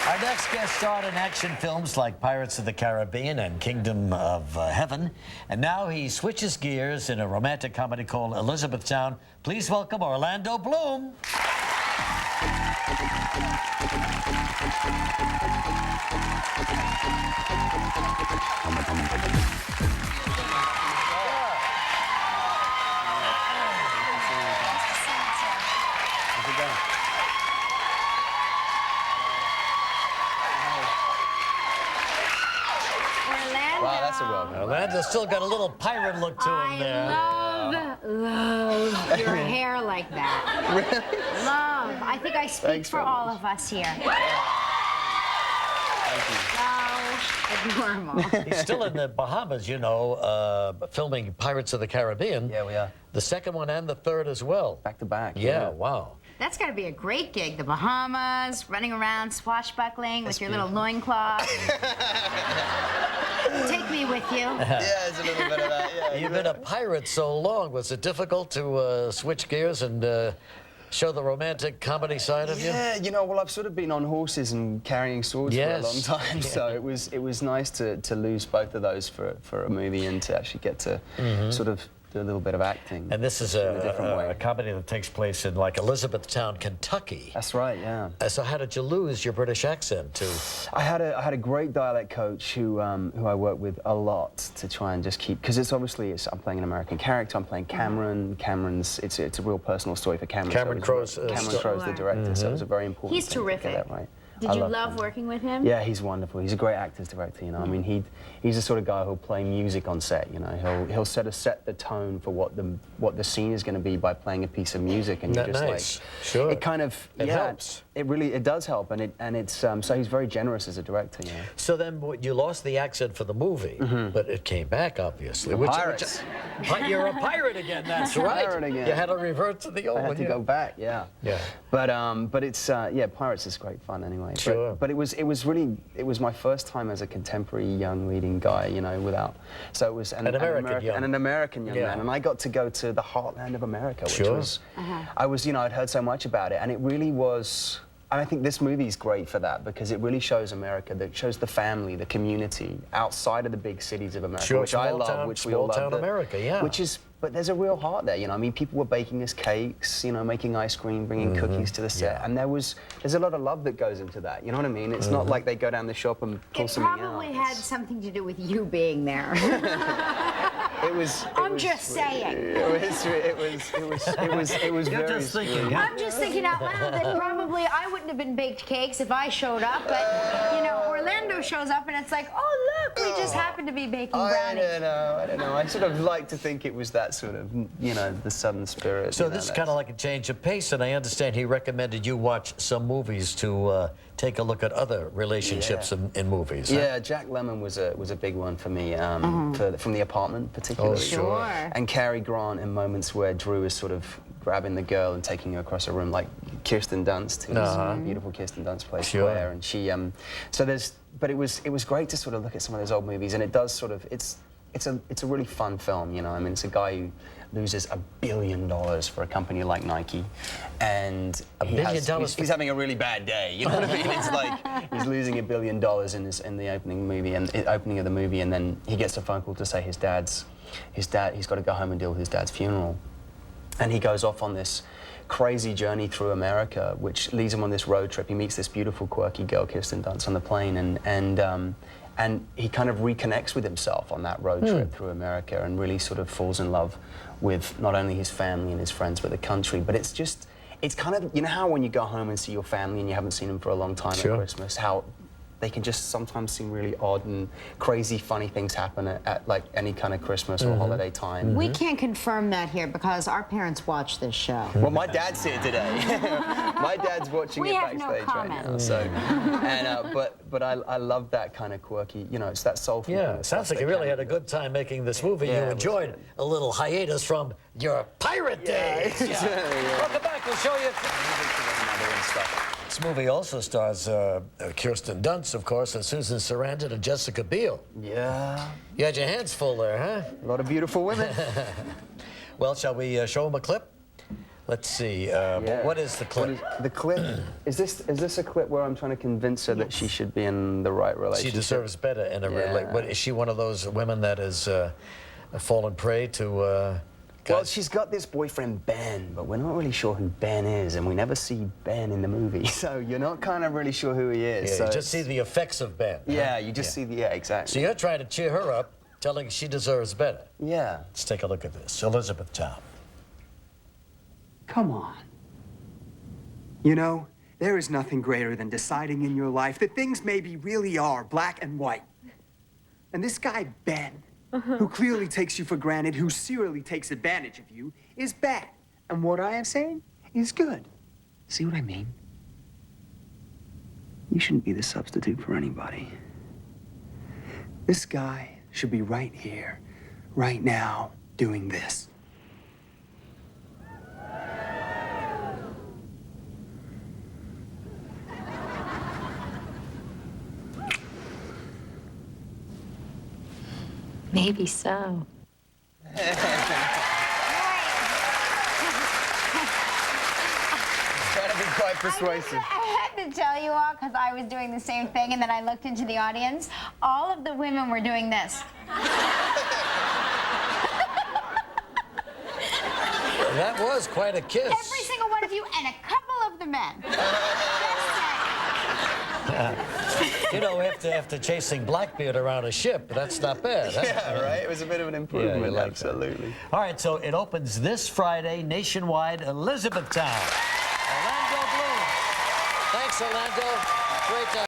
Our next guest starred in action films like Pirates of the Caribbean and Kingdom of Heaven. And now he switches gears in a romantic comedy called Elizabethtown. Please welcome Orlando Bloom. Wow, that's a welcome. Orlando's still got a little pirate look to him there. I love your hair like that. Really? Love. I think I speak for all of us here. So normal. He's still in the Bahamas, you know, filming Pirates of the Caribbean. Yeah, we are. The second one and the third as well. Back to back. Yeah, wow. That's got to be a great gig. The Bahamas, running around swashbuckling with your little loincloth. Take me with you. Yeah, it's a little bit of that, yeah. You've been a pirate so long. Was it difficult to switch gears and show the romantic comedy side of you? Yeah, you know, well, I've sort of been on horses and carrying swords for a long time, so it was nice to lose both of those for a movie and to actually get to sort of do a little bit of acting. And this is a comedy that takes place in, like, Elizabethtown, Kentucky. That's right, yeah. So how did you lose your British accent to? I had a great dialect coach who I worked with a lot to try and just keep, because I'm playing an American character. I'm playing Cameron. It's a real personal story for Cameron. Cameron Crowe's the director, so it was a very important. He's thing terrific. To get that right. Did you love working with him? Yeah, he's wonderful. He's a great actor's director, you know. I mean, he's the sort of guy who'll play music on set, you know. He'll set the tone for what the scene is going to be by playing a piece of music, and you're just nice. Like, sure. It kind of helps. It does help, and it's so he's very generous as a director, you know. So then you lost the accent for the movie, but it came back, obviously. Pirates. You're a pirate again. That's right. Pirate again. You had to revert to the old one. I had to go back, yeah. Yeah. But it's Pirates is great fun anyway. Sure. But it was my first time as a contemporary young leading guy, you know, so it was an American young man, and I got to go to the heartland of America, which was I'd heard so much about it, and it really was. And I think this movie is great for that because it really shows America, that shows the family, the community outside of the big cities of America, which I love, which we all love. Small town America, yeah. But there's a real heart there, you know. I mean, people were baking us cakes, you know, making ice cream, bringing cookies to the set, and there's a lot of love that goes into that. You know what I mean? It's not like they go down the shop and pull something out. It probably had something to do with you being there. I'm just saying. It was You're very just thinking. I'm just thinking out loud that probably I wouldn't have been baked cakes if I showed up, but you know, Orlando shows up and it's like, oh look, we just happened to be baking brownies. I don't know. I sort of like to think it was that sort of, you know, the Southern spirit. So this is kind of like a change of pace, and I understand he recommended you watch some movies to take a look at other relationships in movies. Yeah, huh? Jack Lemmon was a big one for me, from The Apartment particularly. Oh, sure. And Cary Grant in moments where Drew is sort of grabbing the girl and taking her across a room, like Kirsten Dunst, who's beautiful Kirsten Dunst plays Claire, and she. But it was great to sort of look at some of those old movies, and it does sort of it's a really fun film, you know. I mean, it's a guy who loses $1 billion for a company like Nike, and he's having a really bad day. You know what I mean? It's like he's losing $1 billion in the opening of the movie, and then he gets a phone call to say he's got to go home and deal with his dad's funeral, and he goes off on this crazy journey through America, which leads him on this road trip. He meets this beautiful, quirky girl, Kirsten Dunst, on the plane, and he kind of reconnects with himself on that road trip through America, and really sort of falls in love with not only his family and his friends, but the country. But it's kind of, you know how when you go home and see your family and you haven't seen them for a long time at Christmas, how they can just sometimes seem really odd and crazy, funny things happen at like any kind of Christmas or holiday time. We can't confirm that here because our parents watch this show. Well, my dad's here today. My dad's watching it backstage right now. So, and but I love that kind of quirky, you know, it's that soulful. Yeah, it sounds like you really had a good time making this movie. Yeah, you enjoyed a little hiatus from your pirate days. Welcome back. We'll show you. This movie also stars Kirsten Dunst, of course, and Susan Sarandon and Jessica Biel. Yeah. You had your hands full there, huh? A lot of beautiful women. Well, shall we show them a clip? Let's see. What is the clip? The clip is this a clip where I'm trying to convince her that she should be in the right relationship? She deserves better in a relationship. Is she one of those women that is fallen prey to? Well, she's got this boyfriend Ben, but we're not really sure who Ben is, and we never see Ben in the movie, so you're not kind of really sure who he is. Yeah, so you just see the effects of Ben. Yeah, you just see the exactly. So you're trying to cheer her up, telling she deserves better. Yeah. Let's take a look at this. Elizabethtown. Come on. You know, there is nothing greater than deciding in your life that things maybe really are black and white. And this guy, Ben, who clearly takes you for granted, who serially takes advantage of you, is bad. And what I am saying is good. See what I mean? You shouldn't be the substitute for anybody. This guy should be right here, right now, doing this. Maybe so. Trying to be quite persuasive. I had to tell you all, because I was doing the same thing, and then I looked into the audience. All of the women were doing this. That was quite a kiss. Every single one of you, and a couple of the men. You know, after chasing Blackbeard around a ship, that's not bad. Huh? Yeah, right? It was a bit of an improvement, you like absolutely. All right, so it opens this Friday, nationwide, Elizabethtown. Orlando Bloom. Thanks, Orlando. Great time.